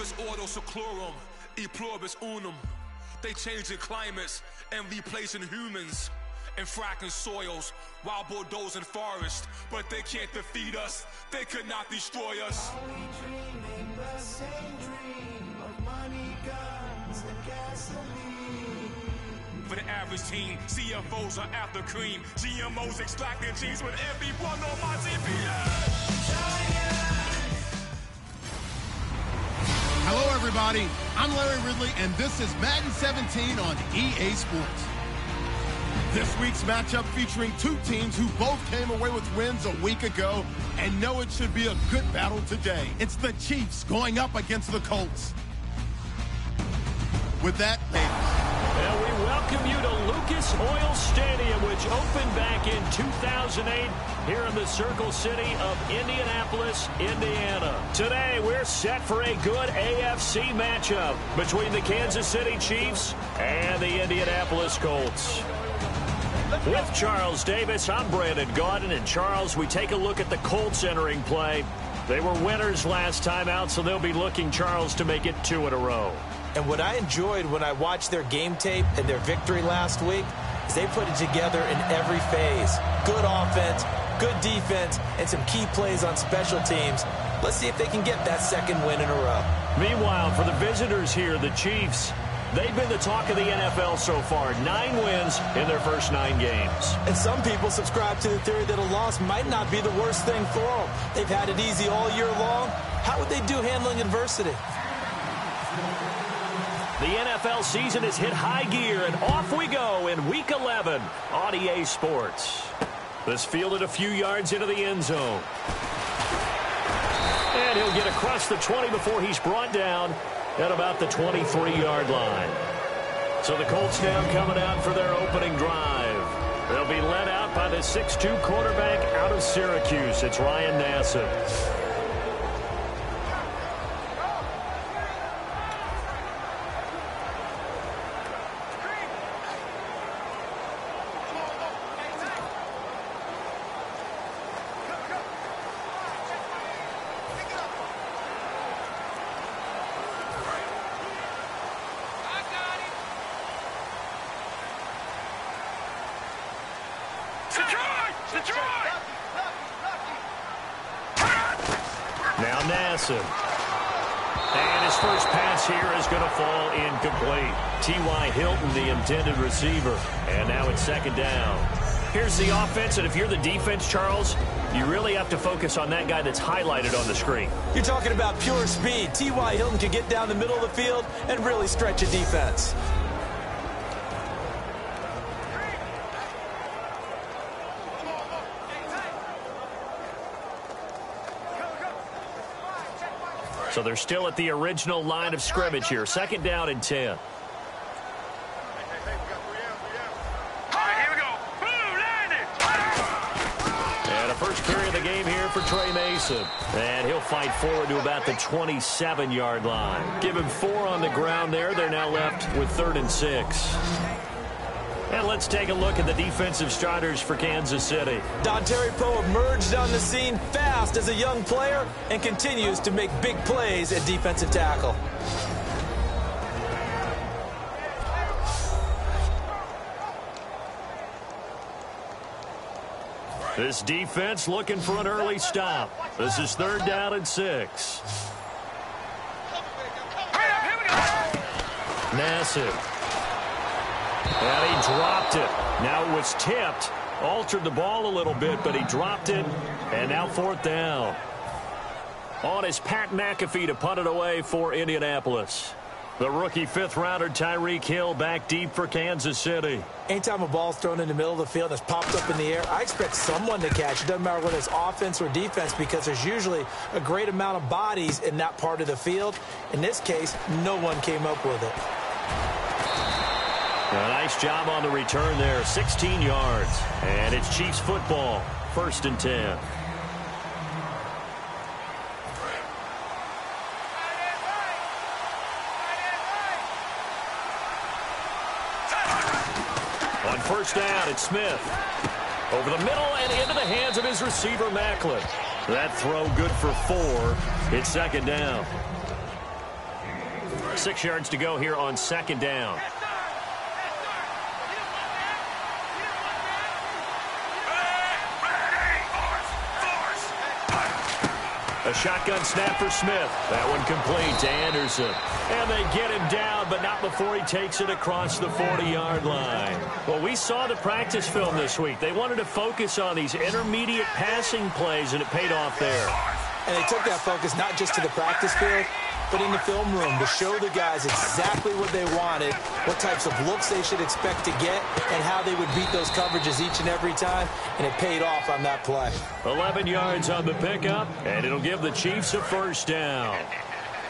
Pluribus ordo seclorum, e pluribus unum. They changing climates and replacing humans and fracking soils while bulldozing forests. But they can't defeat us, they could not destroy us. Are we dreaming the same dream of money, guns, and gasoline? For the average team, CFOs are after cream. GMOs extracting genes with everyone on my GPS. Hello, everybody. I'm Larry Ridley, and this is Madden 17 on EA Sports. This week's matchup featuring two teams who both came away with wins a week ago and know it should be a good battle today. It's the Chiefs going up against the Colts. With that, well, we welcome you to Lucas Oil Stadium, which opened back in 2008 here in the Circle City of Indianapolis, Indiana. Today, we're set for a good AFC matchup between the Kansas City Chiefs and the Indianapolis Colts. With Charles Davis, I'm Brandon Gaudin. And Charles, we take a look at the Colts entering play. They were winners last time out, so they'll be looking, Charles, to make it 2 in a row. And what I enjoyed when I watched their game tape and their victory last week is they put it together in every phase. Good offense, good defense, and some key plays on special teams. Let's see if they can get that second win in a row. Meanwhile, for the visitors here, the Chiefs, they've been the talk of the NFL so far. 9 wins in their first 9 games. And some people subscribe to the theory that a loss might not be the worst thing for them. They've had it easy all year long. How would they do handling adversity? The NFL season has hit high gear, and off we go in Week 11 on EA Sports. This fielded a few yards into the end zone. And he'll get across the 20 before he's brought down at about the 23-yard line. So the Colts now coming out for their opening drive. They'll be led out by the 6'2 quarterback out of Syracuse. It's Ryan Nassib. Now Nassib. And his first pass here is going to fall incomplete. T.Y. Hilton, the intended receiver. And now it's second down. Here's the offense, and if you're the defense, Charles, you really have to focus on that guy that's highlighted on the screen. You're talking about pure speed. T.Y. Hilton can get down the middle of the field and really stretch a defense. So they're still at the original line of scrimmage here. Second down and 10. And a first carry of the game here for Trey Mason. And he'll fight forward to about the 27-yard line. Give him 4 on the ground there. They're now left with 3rd and 6. And let's take a look at the defensive starters for Kansas City. Dontari Poe emerged on the scene fast as a young player and continues to make big plays at defensive tackle. This defense looking for an early stop. This is 3rd down and 6. Nassib. And he dropped it. Now it was tipped. Altered the ball a little bit, but he dropped it. And now 4th down. On is Pat McAfee to punt it away for Indianapolis. The rookie 5th-rounder Tyreek Hill back deep for Kansas City. Anytime a ball's thrown in the middle of the field and it's popped up in the air, I expect someone to catch it. Doesn't matter whether it's offense or defense, because there's usually a great amount of bodies in that part of the field. In this case, no one came up with it. A nice job on the return there, 16 yards. And it's Chiefs football, 1st and 10. On 1st down, it's Smith. Over the middle and into the hands of his receiver, Macklin. That throw good for 4. It's 2nd down. 6 yards to go here on 2nd down. A shotgun snap for Smith. That one complete to Anderson. And they get him down, but not before he takes it across the 40-yard line. Well, we saw the practice film this week. They wanted to focus on these intermediate passing plays, and it paid off there. And they took that focus not just to the practice field, but in the film room to show the guys exactly what they wanted, what types of looks they should expect to get, and how they would beat those coverages each and every time, and it paid off on that play. 11 yards on the pickup, and it'll give the Chiefs a 1st down.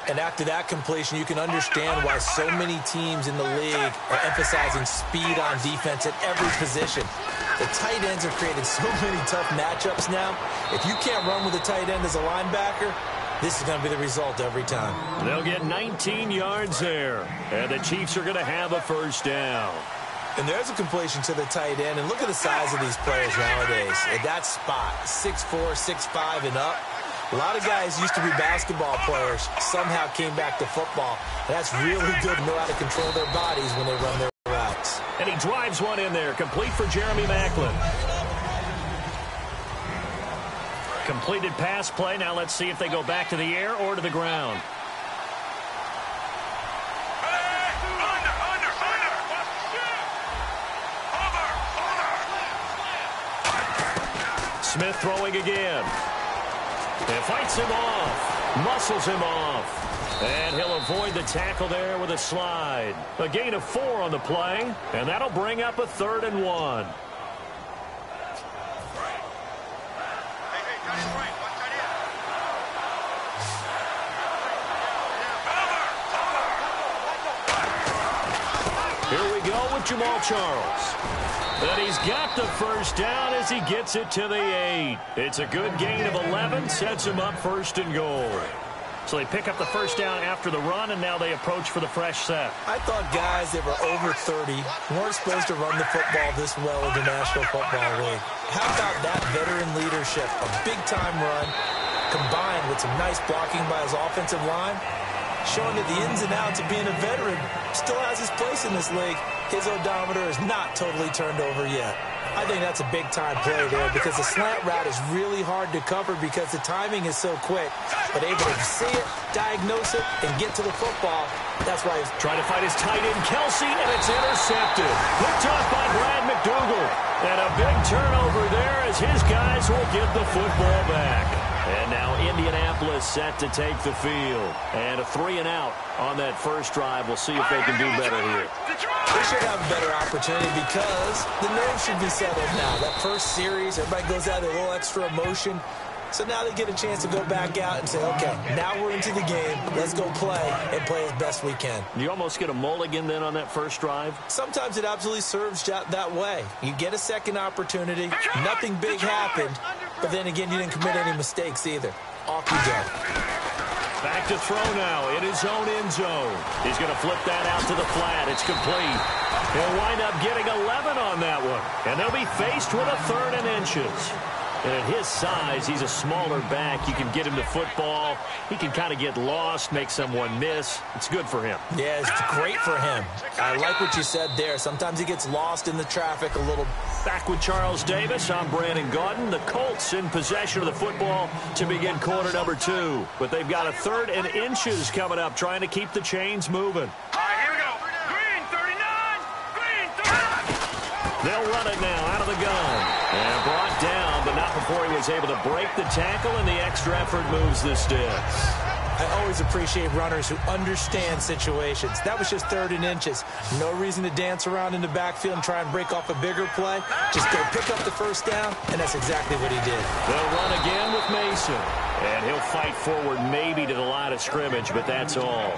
And after that completion, you can understand why so many teams in the league are emphasizing speed on defense at every position. The tight ends have created so many tough matchups now. If you can't run with a tight end as a linebacker, this is going to be the result every time. They'll get 19 yards there, and the Chiefs are going to have a 1st down. And there's a completion to the tight end, and look at the size of these players nowadays. At that spot, 6'4", 6'5", and up. A lot of guys used to be basketball players, somehow came back to football. And that's really good to know how to control their bodies when they run their routes. And he drives one in there, complete for Jeremy Maclin. Completed pass play. Now let's see if they go back to the air or to the ground. Smith throwing again. And fights him off. Muscles him off. And he'll avoid the tackle there with a slide. A gain of 4 on the play. And that'll bring up a 3rd and 1. Here we go with Jamal Charles. And he's got the 1st down as he gets it to the 8. It's a good gain of 11, sets him up 1st and goal. So they pick up the 1st down after the run, and now they approach for the fresh set. I thought guys that were over 30 weren't supposed to run the football this well in the National Football League. How about that veteran leadership? A big-time run combined with some nice blocking by his offensive line, showing that the ins and outs of being a veteran still has his place in this league. His odometer is not totally turned over yet. I think that's a big-time play there because the slant route is really hard to cover because the timing is so quick. But able to see it, diagnose it, and get to the football, that's why he's trying to fight his tight end, Kelsey, and it's intercepted. Picked off by Brad McDougal. And a big turnover there as his guys will get the football back. And now Indianapolis set to take the field. And a 3-and-out on that first drive. We'll see if they can do better here. They should have a better opportunity because the nerves should be settled now. That first series, everybody goes out with a little extra emotion. So now they get a chance to go back out and say, okay, now we're into the game. Let's go play and play as best we can. You almost get a mulligan then on that first drive? Sometimes it absolutely serves that way. You get a second opportunity. Nothing big happened. But then again, you didn't commit any mistakes either. Off you go. Back to throw now in his own end zone. He's going to flip that out to the flat. It's complete. He'll wind up getting 11 on that one. And they'll be faced with a 3rd and inches. And at his size, he's a smaller back. You can get him to football. He can kind of get lost, make someone miss. It's good for him. Yeah, it's great for him. I like what you said there. Sometimes he gets lost in the traffic a little. Back with Charles Davis, I'm Brandon Gaudin. The Colts in possession of the football to begin quarter number 2. But they've got a 3rd and inches coming up, trying to keep the chains moving. All right, here we go. Green 39. Green 39. They'll run it now out of the gun. And brought down, but not before he was able to break the tackle, and the extra effort moves the sticks. I always appreciate runners who understand situations. That was just 3rd and inches. No reason to dance around in the backfield and try and break off a bigger play. Just go pick up the 1st down, and that's exactly what he did. They'll run again with Mason. And he'll fight forward maybe to the line of scrimmage, but that's all.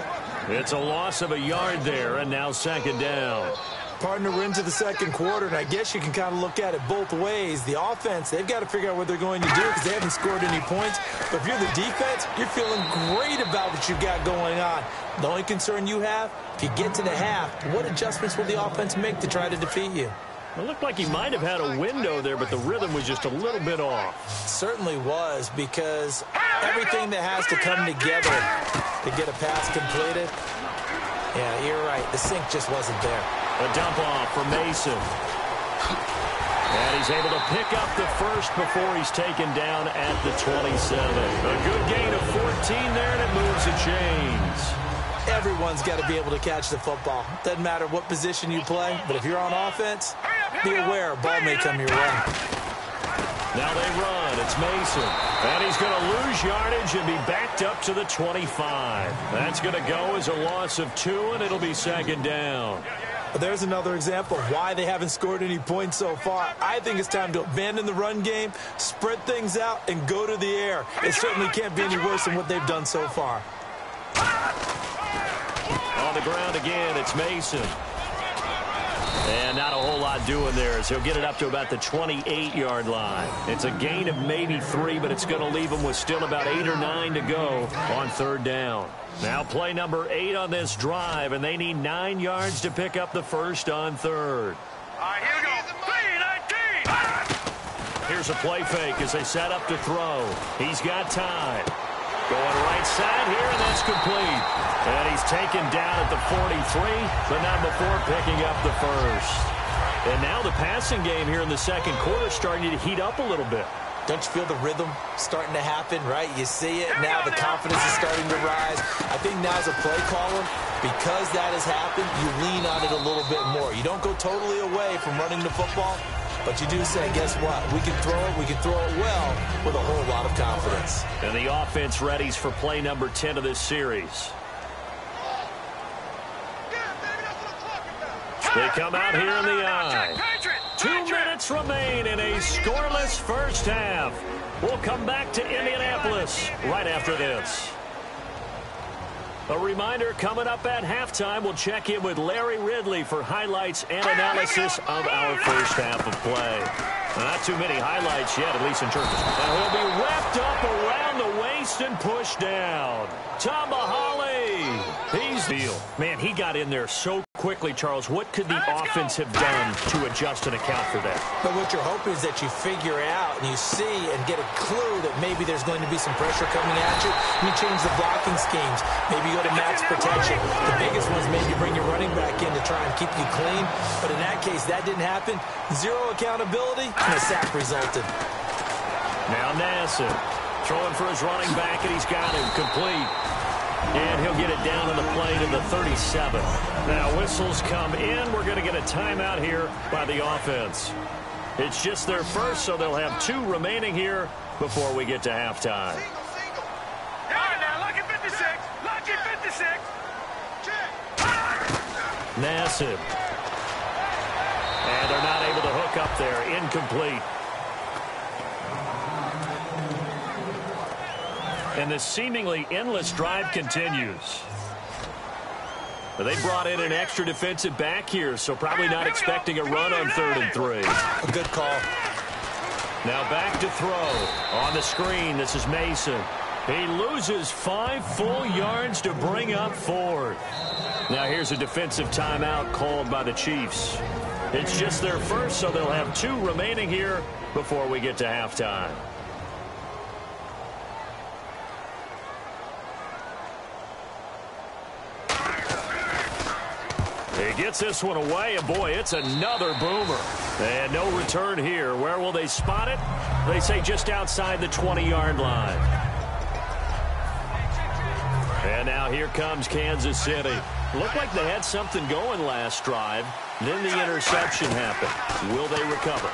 It's a loss of a yard there, and now 2nd down. Partner, we're into the 2nd quarter, and I guess you can kind of look at it both ways. The offense, they've got to figure out what they're going to do because they haven't scored any points. But if you're the defense, you're feeling great about what you've got going on. The only concern you have, if you get to the half, what adjustments will the offense make to try to defeat you? It looked like he might have had a window there, but the rhythm was just a little bit off. It certainly was because everything that has to come together to get a pass completed. Yeah, you're right. The sink just wasn't there. A dump off for Mason. And he's able to pick up the first before he's taken down at the 27. A good gain of 14 there, and it moves the chains. Everyone's got to be able to catch the football. Doesn't matter what position you play, but if you're on offense, be aware a ball may come your way. Now they run. It's Mason. And he's going to lose yardage and be backed up to the 25. That's going to go as a loss of 2, and it'll be second down. There's another example of why they haven't scored any points so far. I think it's time to abandon the run game, spread things out, and go to the air. It certainly can't be any worse than what they've done so far. On the ground again, it's Mason. And not a whole lot doing there as he'll get it up to about the 28-yard line. It's a gain of maybe 3, but it's going to leave him with still about 8 or 9 to go on third down. Now play number 8 on this drive, and they need 9 yards to pick up the first on third. All right, here we go. 3-19. Here's a play fake as they set up to throw. He's got time. Going right side here, and that's complete. And he's taken down at the 43, but not before picking up the first. And now the passing game here in the second quarter starting to heat up a little bit. Don't you feel the rhythm starting to happen, right? You see it. Now the confidence is starting to rise. I think now as a play caller, because that has happened, you lean on it a little bit more. You don't go totally away from running the football, but you do say, guess what? We can throw it well with a whole lot of confidence. And the offense readies for play number 10 of this series. They come out here in the eye. 2 minutes remain in a scoreless first half. We'll come back to Indianapolis right after this. A reminder, coming up at halftime, we'll check in with Larry Ridley for highlights and analysis of our first half of play. Not too many highlights yet, at least in terms of... And he'll be wrapped up around the waist and pushed down. Tomahali. He's deal. Man, he got in there so quickly, Charles. What could the offense have done to adjust and account for that? But what you're hoping is that you figure out and you see and get a clue that maybe there's going to be some pressure coming at you. And you change the blocking schemes. Maybe you go to max protection. The biggest one is maybe you bring your running back in to try and keep you clean. But in that case, that didn't happen. Zero accountability, and a sack resulted. Now Nassib throwing for his running back, and he's got him complete. And he'll get it down on the play to the 37. Now whistles come in. We're going to get a timeout here by the offense. It's just their first, so they'll have 2 remaining here before we get to halftime. All right, now, lucky 56. Lucky 56. Nassib. And they're not able to hook up there. Incomplete. And the seemingly endless drive continues. They brought in an extra defensive back here, so probably not expecting a run on 3rd and 3. A good call. Now back to throw. On the screen, this is Mason. He loses 5 full yards to bring up 4th. Now here's a defensive timeout called by the Chiefs. It's just their first, so they'll have 2 remaining here before we get to halftime. He gets this one away, and boy, it's another boomer. And no return here. Where will they spot it? They say just outside the 20-yard line. And now here comes Kansas City. Looked like they had something going last drive. Then the interception happened. Will they recover?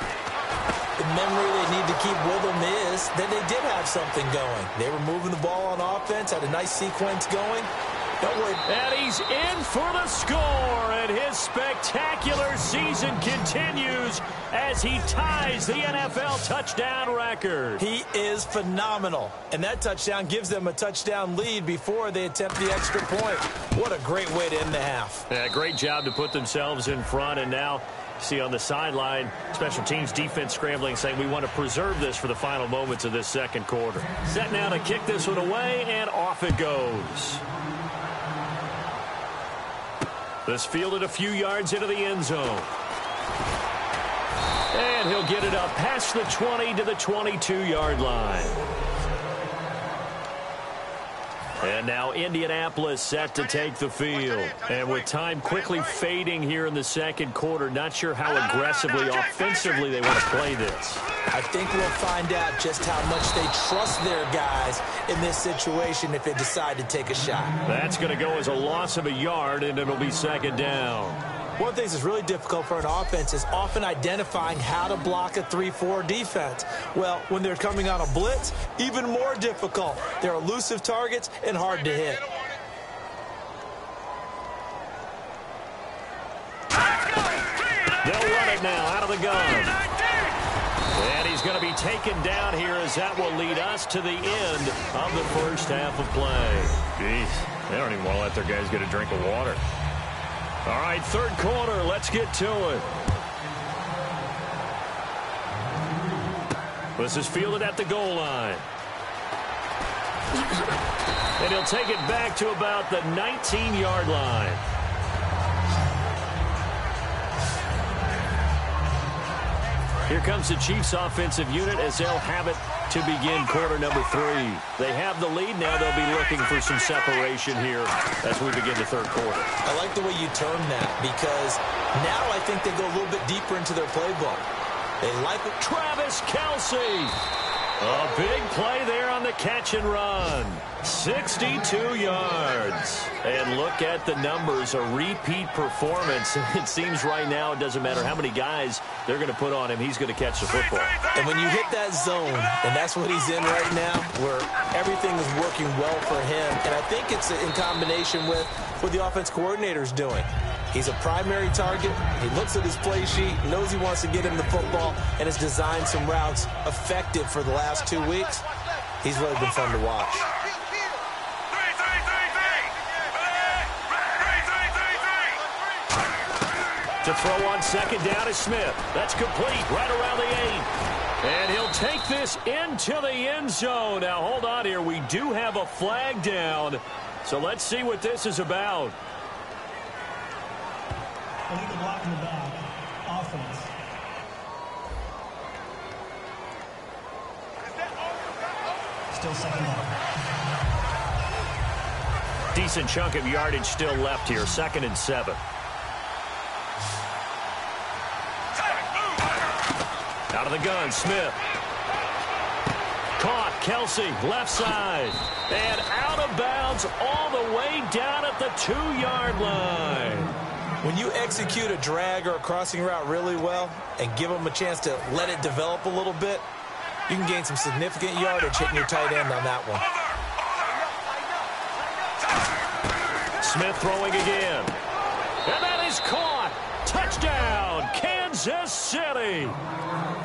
The memory they need to keep with them is that they did have something going. They were moving the ball on offense, had a nice sequence going. Don't worry. And he's in for the score, and his spectacular season continues as he ties the NFL touchdown record. He is phenomenal, and that touchdown gives them a touchdown lead before they attempt the extra point. What a great way to end the half. Yeah, great job to put themselves in front, and now see on the sideline, special teams defense scrambling, saying we want to preserve this for the final moments of this second quarter. Set now to kick this one away, and off it goes. This fielded a few yards into the end zone. And he'll get it up past the 20 to the 22-yard line. And now Indianapolis set to take the field. And with time quickly fading here in the second quarter, not sure how aggressively, offensively they want to play this. I think we'll find out just how much they trust their guys in this situation if they decide to take a shot. That's going to go as a loss of a yard, and it'll be second down. One of the things that's really difficult for an offense is often identifying how to block a 3-4 defense. Well, when they're coming on a blitz, even more difficult. They're elusive targets and hard to hit. They'll run it now out of the gun. And he's going to be taken down here as that will lead us to the end of the first half of play. Jeez, they don't even want to let their guys get a drink of water. All right, third quarter, let's get to it. This is fielded at the goal line. And he'll take it back to about the 19-yard line. Here comes the Chiefs offensive unit as they'll have it to begin quarter number 3. They have the lead now. They'll be looking for some separation here as we begin the third quarter. I like the way you term that because now I think they go a little bit deeper into their playbook. They like it. Travis Kelce. A big play there on the catch and run. 62 yards. And look at the numbers, a repeat performance. It seems right now it doesn't matter how many guys they're going to put on him, he's going to catch the football. And when you hit that zone, and that's what he's in right now, where everything is working well for him, and I think it's in combination with what the offense coordinator is doing. He's a primary target. He looks at his play sheet, knows he wants to get him the football, and has designed some routes effective for the last 2 weeks. He's really been fun to watch. To throw on second down is Smith. That's complete right around the 8. And he'll take this into the end zone. Now, hold on here. We do have a flag down. So let's see what this is about. Illegal block in the back. Offense. Still second down. Decent chunk of yardage still left here. 2nd and 7. Out of the gun, Smith. Caught, Kelce, left side. And out of bounds all the way down at the 2-yard line. When you execute a drag or a crossing route really well and give them a chance to let it develop a little bit, you can gain some significant yardage hitting your tight end on that one. Smith throwing again. And that is caught. Touchdown, Kansas City.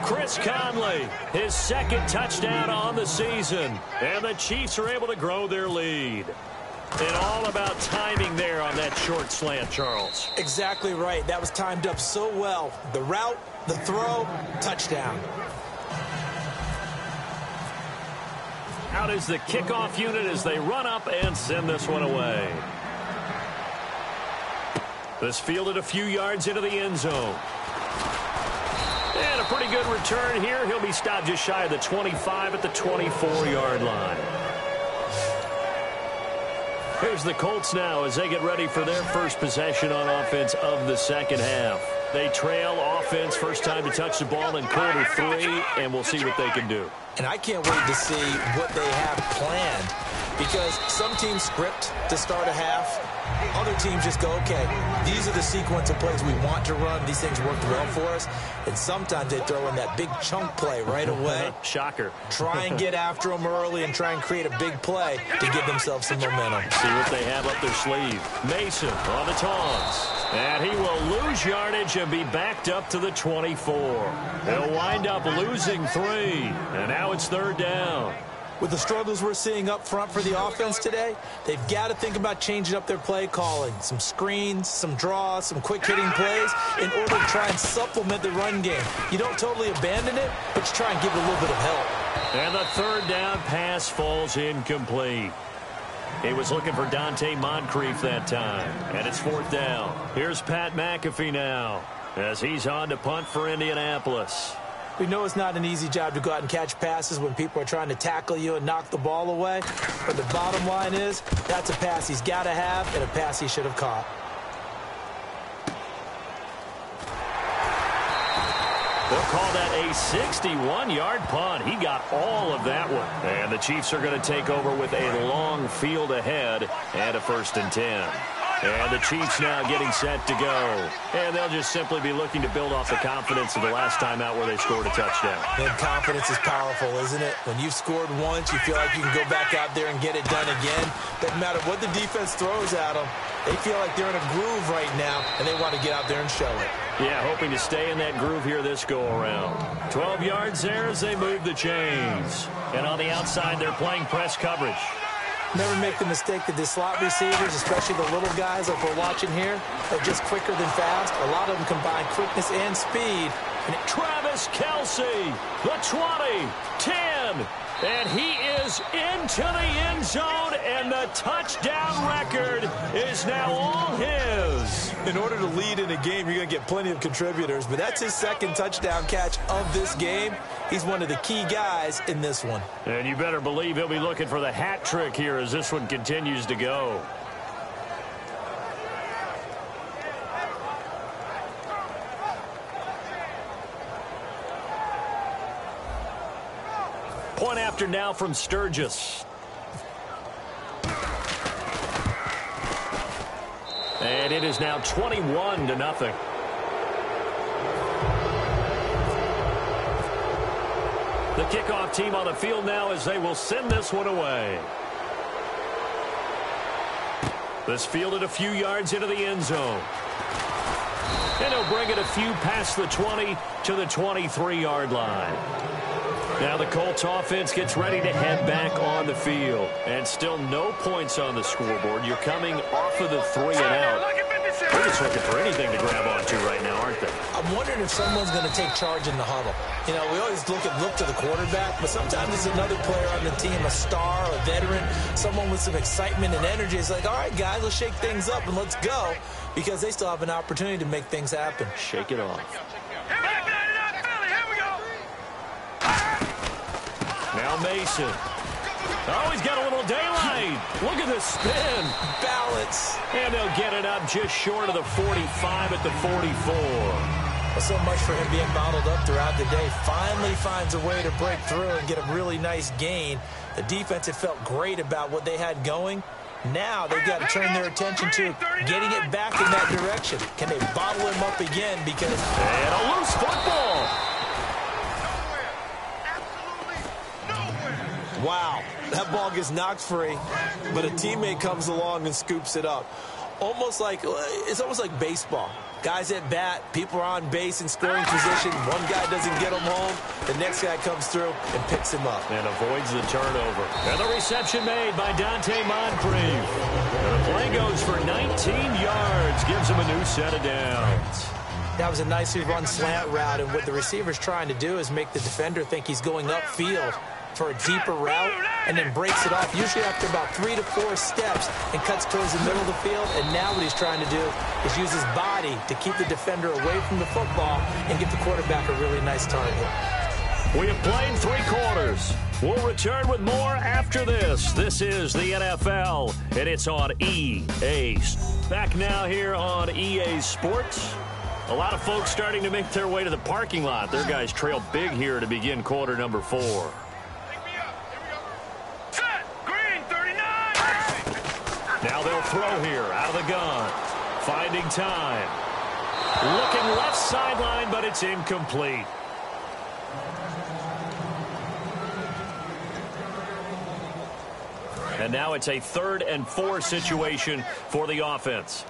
Chris Conley, his 2nd touchdown on the season. And the Chiefs are able to grow their lead. And all about timing there on that short slant, Charles. Exactly right. That was timed up so well. The route, the throw, touchdown. Out is the kickoff unit as they run up and send this one away. This fielded a few yards into the end zone. And a pretty good return here. He'll be stopped just shy of the 25 at the 24-yard line. Here's the Colts now as they get ready for their first possession on offense of the second half. They trail offense, first time to touch the ball in quarter 3, and we'll see what they can do. And I can't wait to see what they have planned because some teams script to start a half. Other teams just go, okay, these are the sequence of plays we want to run. These things worked well for us. And sometimes they throw in that big chunk play right away. Shocker. Try and get after them early and try and create a big play to give themselves some momentum. See what they have up their sleeve. Mason on the taunts. And he will lose yardage and be backed up to the 24. He'll wind up losing 3. And now it's 3rd down. With the struggles we're seeing up front for the offense today, they've got to think about changing up their play calling. Some screens, some draws, some quick-hitting plays in order to try and supplement the run game. You don't totally abandon it, but you try and give it a little bit of help. And the 3rd down pass falls incomplete. He was looking for Dante Moncrief that time. And it's 4th down. Here's Pat McAfee now as he's on to punt for Indianapolis. We know it's not an easy job to go out and catch passes when people are trying to tackle you and knock the ball away. But the bottom line is, that's a pass he's got to have and a pass he should have caught. They'll call that a 61-yard punt. He got all of that one. And the Chiefs are going to take over with a long field ahead and a 1st and 10. And the Chiefs now getting set to go. And they'll just simply be looking to build off the confidence of the last time out where they scored a touchdown. And confidence is powerful, isn't it? When you've scored once, you feel like you can go back out there and get it done again. Doesn't matter what the defense throws at them. They feel like they're in a groove right now, and they want to get out there and show it. Yeah, hoping to stay in that groove here this go-around. 12 yards there as they move the chains. And on the outside, they're playing press coverage. Never make the mistake that the slot receivers, especially the little guys like we're watching here, are just quicker than fast. A lot of them combine quickness and speed. Travis Kelce, the 20, 10, and he is into the end zone, and the touchdown record is now all his. In order to lead in a game, you're going to get plenty of contributors, but that's his 2nd touchdown catch of this game. He's one of the key guys in this one. And you better believe he'll be looking for the hat trick here as this one continues to go. Point after now from Sturgis. And it is now 21-0. The kickoff team on the field now as they will send this one away. This fielded a few yards into the end zone. And he'll bring it a few past the 20 to the 23-yard line. Now the Colts offense gets ready to head back on the field. And still no points on the scoreboard. You're coming off of the 3 and out. They're just looking for anything to grab onto right now, aren't they? I'm wondering if someone's going to take charge in the huddle. You know, we always look to the quarterback, but sometimes it's another player on the team, a star, a veteran, someone with some excitement and energy. It's like, all right, guys, let's shake things up and let's go, because they still have an opportunity to make things happen. Shake it off. Now Mason. Oh, he's got a little daylight. Look at the spin. Balance. And they'll get it up just short of the 45 at the 44. Well, so much for him being bottled up throughout the day. Finally finds a way to break through and get a really nice gain. The defense had felt great about what they had going. Now they've got to turn their attention to getting it back in that direction. Can they bottle him up again? Because and a loose football. Wow, that ball gets knocked free, but a teammate comes along and scoops it up. It's almost like baseball. Guys at bat, people are on base in scoring position. One guy doesn't get him home. The next guy comes through and picks him up. And avoids the turnover. And the reception made by Dante Moncrief. And the play goes for 19 yards. Gives him a new set of downs. That was a nicely run slant route, and what the receiver's trying to do is make the defender think he's going upfield for a deeper route, and then breaks it off, usually after about 3 to 4 steps, and cuts towards the middle of the field. And now what he's trying to do is use his body to keep the defender away from the football and give the quarterback a really nice target. We have played 3 quarters. We'll return with more after this. This is the NFL, and it's on EA. Back now here on EA Sports. A lot of folks starting to make their way to the parking lot. Their guys trail big here to begin quarter number 4. Now they'll throw here out of the gun. Finding time. Looking left sideline, but it's incomplete. And now it's a 3rd and 4 situation for the offense.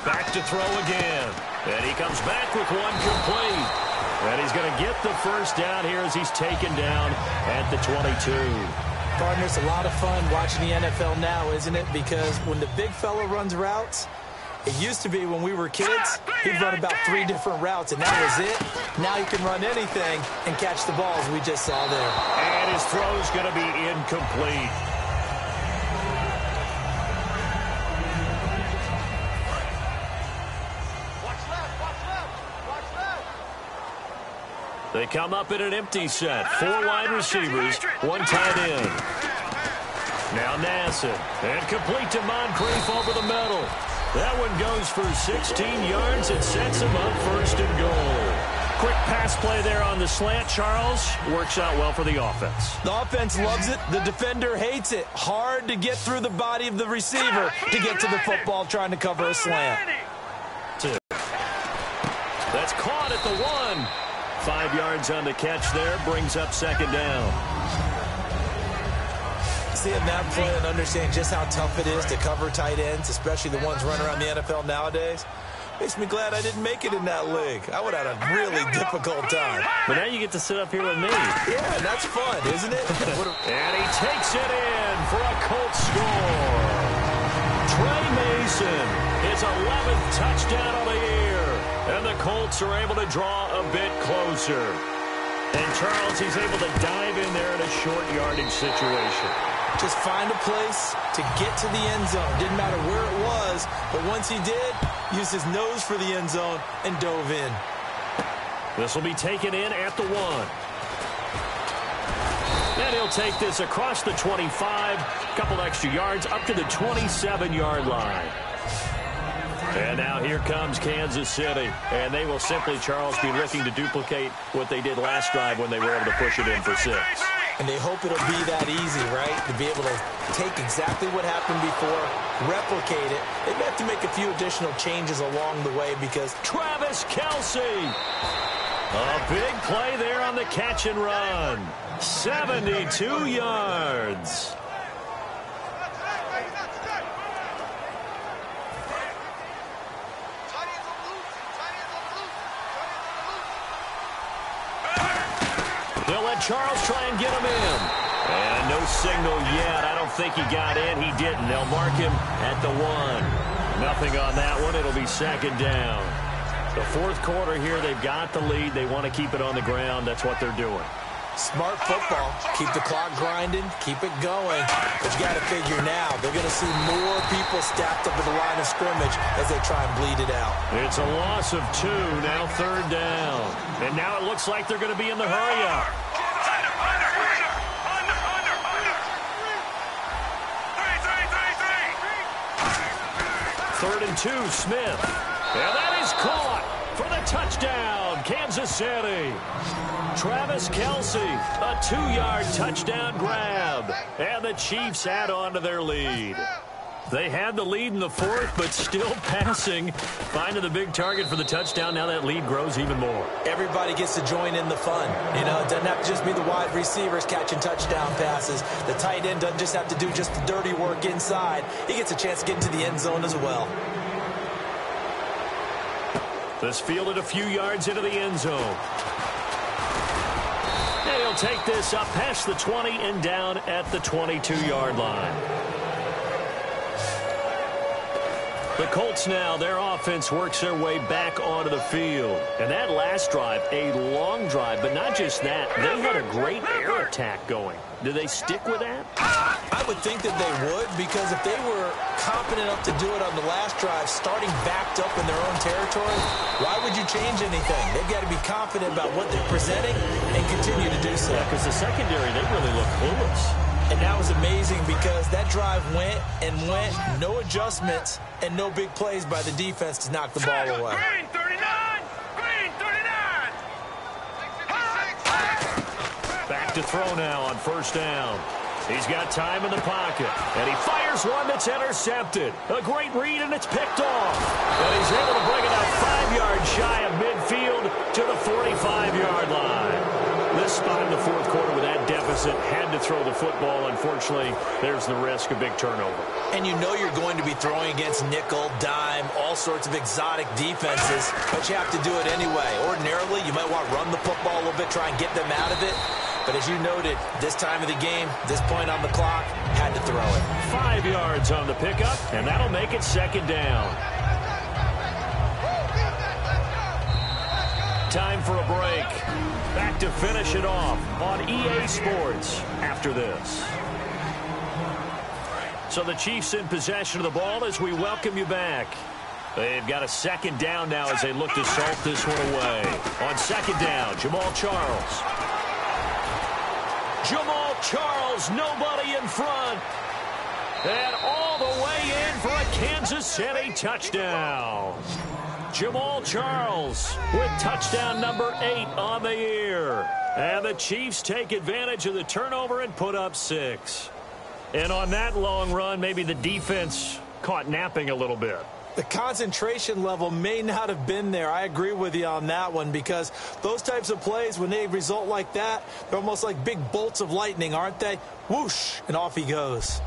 Back to throw again. And he comes back with one complete. And he's going to get the first down here as he's taken down at the 22. Partner, it's a lot of fun watching the NFL now, isn't it? Because when the big fella runs routes, it used to be when we were kids, he'd run about 3 different routes, and that was it. Now he can run anything and catch the balls we just saw there. And his throw's going to be incomplete. They come up in an empty set. 4 wide receivers, 1 tight end. Now Nassib. And complete to Moncrief over the middle. That one goes for 16 yards and sets him up 1st and goal. Quick pass play there on the slant, Charles. Works out well for the offense. The offense loves it. The defender hates it. Hard to get through the body of the receiver to get to the football trying to cover a slant. 2. That's caught at the 1. 5 yards on the catch there. Brings up 2nd down. Seeing that play and understanding just how tough it is to cover tight ends, especially the ones running around the NFL nowadays, makes me glad I didn't make it in that league. I would have had a really difficult time. But now you get to sit up here with me. Yeah, that's fun, isn't it? And he takes it in for a Colts score. Trey Mason, his 11th touchdown of the year. And the Colts are able to draw a bit closer. And Charles, he's able to dive in there in a short yardage situation. Just find a place to get to the end zone. Didn't matter where it was, but once he did, used his nose for the end zone and dove in. This will be taken in at the 1. And he'll take this across the 25, couple extra yards up to the 27-yard line. And now here comes Kansas City. And they will simply, Charles, be looking to duplicate what they did last drive when they were able to push it in for 6. And they hope it'll be that easy, right? To be able to take exactly what happened before, replicate it. They may have to make a few additional changes along the way because Travis Kelce. A big play there on the catch and run. 72 yards. They'll let Charles try and get him in. And no signal yet. I don't think he got in. He didn't. They'll mark him at the 1. Nothing on that one. It'll be 2nd down. The 4th quarter here, they've got the lead. They want to keep it on the ground. That's what they're doing. Smart football. Keep the clock grinding. Keep it going. But you got to figure now, they're going to see more people stacked up at the line of scrimmage as they try and bleed it out. It's a loss of 2. Now 3rd down. And now it looks like they're going to be in the hurry-up. 3rd and 2, Smith. And that is caught for the touchdown, Kansas City. Travis Kelce, a 2-yard touchdown grab. And the Chiefs add on to their lead. They had the lead in the 4th, but still passing. Finding the big target for the touchdown. Now that lead grows even more. Everybody gets to join in the fun. You know, it doesn't have to just be the wide receivers catching touchdown passes. The tight end doesn't just have to do just the dirty work inside. He gets a chance to get into the end zone as well. This fielded a few yards into the end zone. And he'll take this up past the 20 and down at the 22-yard line. The Colts now, their offense works their way back onto the field. And that last drive, a long drive, but not just that. They had a great air attack going. Do they stick with that? I would think that they would, because if they were confident enough to do it on the last drive, starting backed up in their own territory, why would you change anything? They've got to be confident about what they're presenting and continue to do so. Yeah, because the secondary, they really look clueless. And that was amazing because that drive went and went, no adjustments, and no big plays by the defense to knock the ball away. Green 39! Green 39! Back to throw now on 1st down. He's got time in the pocket, and he fires one that's intercepted. A great read, and it's picked off. And he's able to bring it out 5 yards shy of midfield to the 45-yard line. This spot in the 4th quarter with that deficit, had to throw the football. Unfortunately, there's the risk of big turnover. And you know you're going to be throwing against nickel, dime, all sorts of exotic defenses, but you have to do it anyway. Ordinarily, you might want to run the football a little bit, try and get them out of it. But as you noted, this time of the game, this point on the clock, had to throw it. 5 yards on the pickup, and that'll make it 2nd down. Time for a break. Back to finish it off on EA Sports after this. So the Chiefs in possession of the ball as we welcome you back. They've got a second down now as they look to salt this one away. On second down, Jamal Charles. Jamal Charles, nobody in front. And all the way in for a Kansas City touchdown. Jamal Charles with touchdown number 8 on the year. And the Chiefs take advantage of the turnover and put up 6. And on that long run, maybe the defense caught napping a little bit. The concentration level may not have been there. I agree with you on that one, because those types of plays, when they result like that, they're almost like big bolts of lightning, aren't they? Whoosh, and off he goes.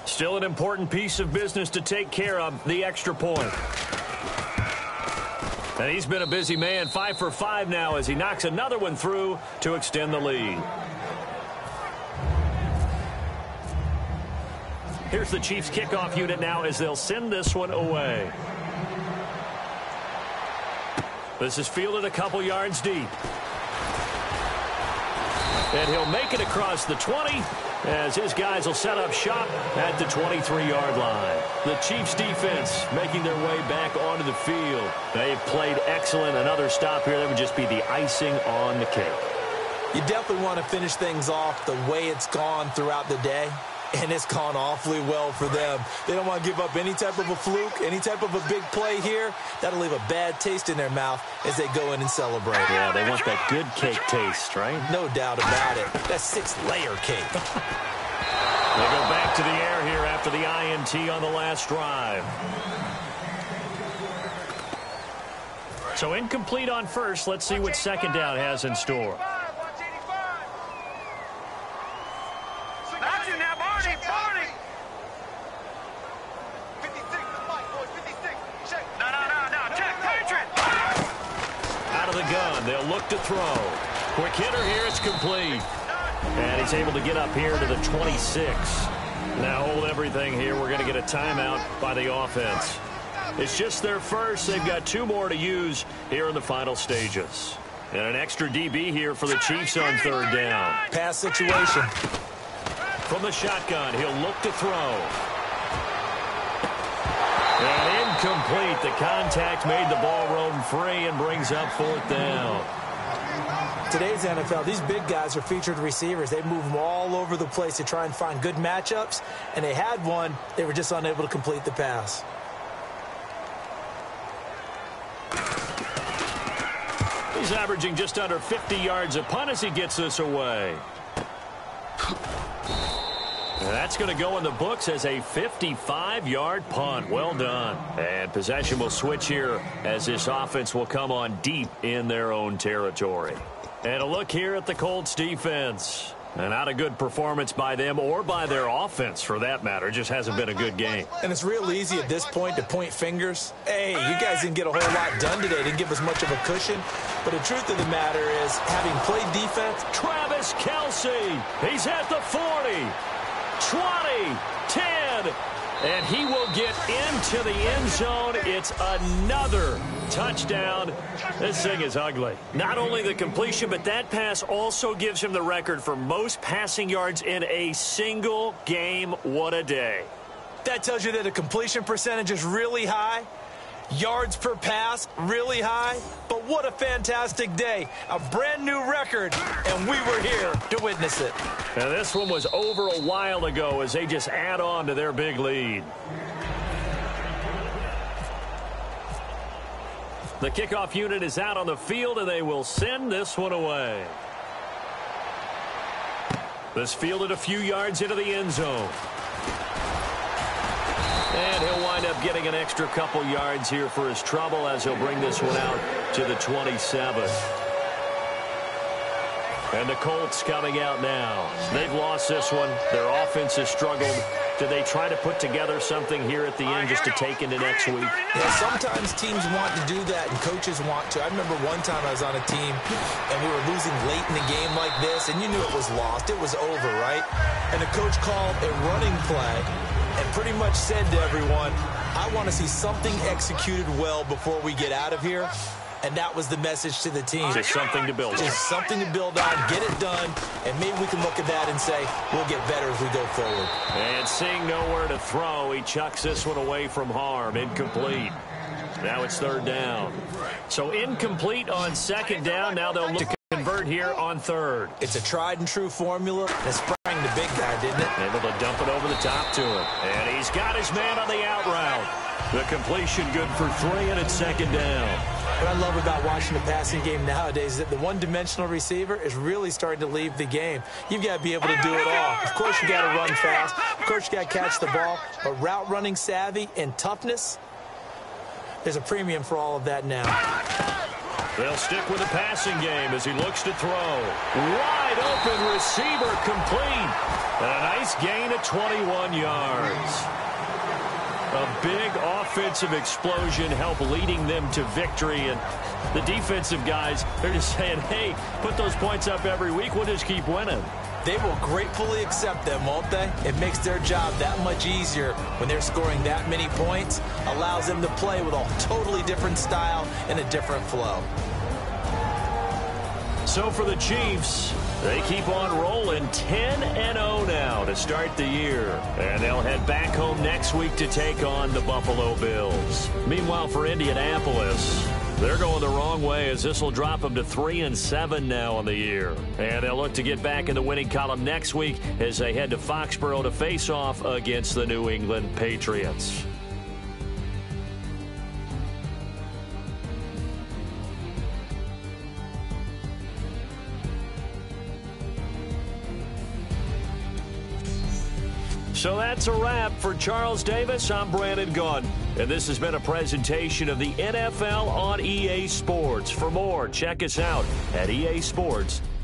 Still an important piece of business to take care of, the extra point. And he's been a busy man, 5 for 5 now as he knocks another one through to extend the lead. Here's the Chiefs kickoff unit now as they'll send this one away. This is fielded a couple yards deep. And he'll make it across the 20 as his guys will set up shop at the 23-yard line. The Chiefs defense making their way back onto the field. They've played excellent. Another stop here, that would just be the icing on the cake. You definitely want to finish things off the way it's gone throughout the day. And it's gone awfully well for them. They don't want to give up any type of a fluke, any type of a big play here. That'll leave a bad taste in their mouth as they go in and celebrate. Yeah, they want that good cake taste, right? No doubt about it. That 6-layer cake. They go back to the air here after the INT on the last drive. So incomplete on first. Let's see what second down has in store. They'll look to throw. Quick hitter here. It's complete. And he's able to get up here to the 26. Now hold everything here. We're going to get a timeout by the offense. It's just their first. They've got 2 more to use here in the final stages. And an extra DB here for the Chiefs on third down. Pass situation. From the shotgun, he'll look to throw. And incomplete. The contact made the ball roam free and brings up fourth down. Today's NFL, these big guys are featured receivers. They move them all over the place to try and find good matchups. And they had one. They were just unable to complete the pass. He's averaging just under 50 yards a punt as he gets this away. And that's going to go in the books as a 55-yard punt. Well done. And possession will switch here as this offense will come on deep in their own territory. And a look here at the Colts defense. And not a good performance by them or by their offense, for that matter. It just hasn't been a good game. And it's real easy at this point to point fingers. Hey, you guys didn't get a whole lot done today. Didn't give us much of a cushion. But the truth of the matter is, having played defense. Travis Kelce, he's at the 40. 20, 10, and he will get into the end zone. It's another touchdown. This thing is ugly. Not only the completion, but that pass also gives him the record for most passing yards in a single game. What a day. That tells you that the completion percentage is really high. Yards per pass, really high. But what a fantastic day. A brand new record, and we were here to witness it. And this one was over a while ago as they just add on to their big lead. The kickoff unit is out on the field, and they will send this one away. This fielded a few yards into the end zone. And he'll wind up getting an extra couple yards here for his trouble as he'll bring this one out to the 27. And the Colts coming out now. They've lost this one. Their offense has struggled. Do they try to put together something here at the end just to take into next week? Yeah, sometimes teams want to do that and coaches want to. I remember one time I was on a team and we were losing late in the game like this, and you knew it was lost. It was over, right? And the coach called a running play and pretty much said to everyone, I want to see something executed well before we get out of here. and that was the message to the team. Just something to build on. Just something to build on, get it done, and maybe we can look at that and say, we'll get better as we go forward. And seeing nowhere to throw, he chucks this one away from harm. Incomplete. Now it's third down. So incomplete on second down. Now they'll look to convert here on third. It's a tried-and-true formula that sprang the big guy, didn't it? Able to dump it over the top to him. And he's got his man on the out route. The completion good for 3, and it's second down. What I love about watching the passing game nowadays is that the one-dimensional receiver is really starting to leave the game. You've got to be able to do it all. Of course, you got to run fast. Of course, you got to catch the ball. But route running savvy and toughness, there's a premium for all of that now. They'll stick with the passing game as he looks to throw. Wide open receiver complete. And a nice gain of 21 yards. A big offensive explosion helped leading them to victory. And the defensive guys, they're just saying, hey, put those points up every week. We'll just keep winning. They will gratefully accept them, won't they? It makes their job that much easier when they're scoring that many points. Allows them to play with a totally different style and a different flow. So for the Chiefs, they keep on rolling 10-0 now to start the year. And they'll head back home next week to take on the Buffalo Bills. Meanwhile, for Indianapolis, they're going the wrong way as this will drop them to 3-7 now on the year. And they'll look to get back in the winning column next week as they head to Foxborough to face off against the New England Patriots. So that's a wrap. For Charles Davis, I'm Brandon Gunn. And this has been a presentation of the NFL on EA Sports. For more, check us out at easports.com.